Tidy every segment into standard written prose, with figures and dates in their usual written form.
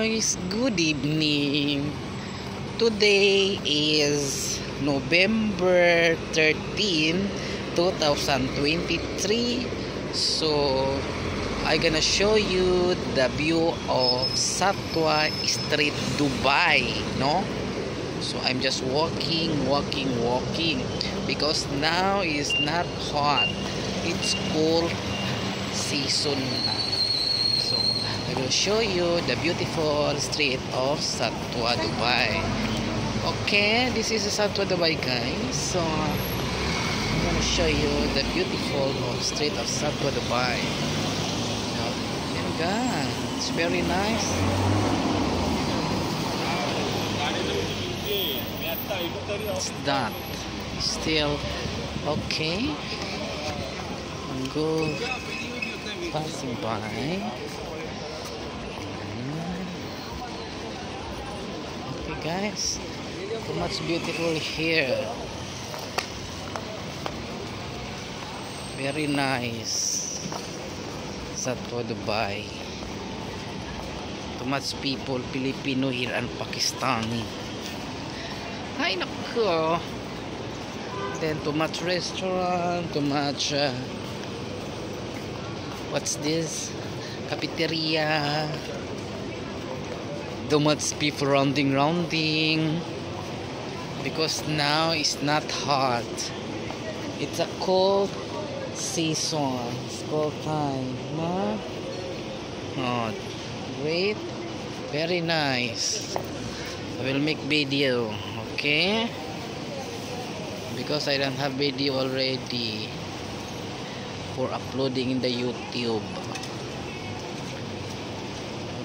guys, good evening. Today is November 13, 2023. So I'm gonna show you the view of Satwa Street, Dubai, no? So I'm just walking because now is not hot, it's cool season. So I will show you the beautiful street of Satwa, Dubai. Okay, this is Satwa, Dubai, guys. So I'm gonna show you the beautiful street of Satwa, Dubai. And God, it's very nice. It's that still okay. I'm go passing by. Okay, guys, so much beautiful here. Very nice. Satwa, Dubai. Too much people, Filipino here and Pakistani. Ay nako. Then too much restaurant, too much what's this? Cafeteria. Too much people rounding because now it's not hot. It's a cold season. It's cold time. No? Oh, great. Very nice. I will make video, okay? Because I don't have video already for uploading in the YouTube.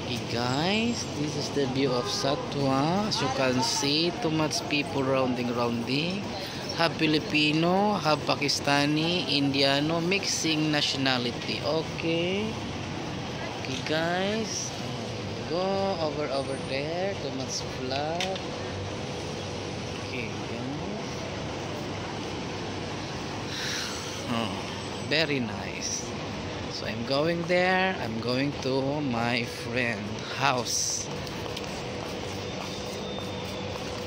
Okay, guys, this is the view of Satwa. As you can see, too much people rounding. Have Filipino, have Pakistani, Indiano, mixing nationality. Okay. Okay, guys. Go over there. Too much flat. Okay, guys. Oh, very nice. So I'm going there. I'm going to my friend's house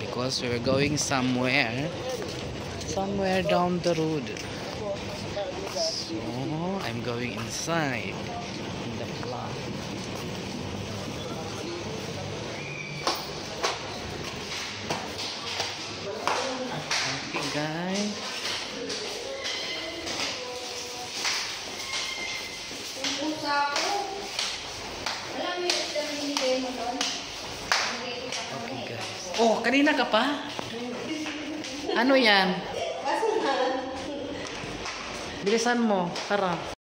because we're going somewhere down the road. So I'm going inside in the flat. Okay, guys. Okay, guys. Oh, kanina ka pa? Ano yan? Bilisan mo, tara.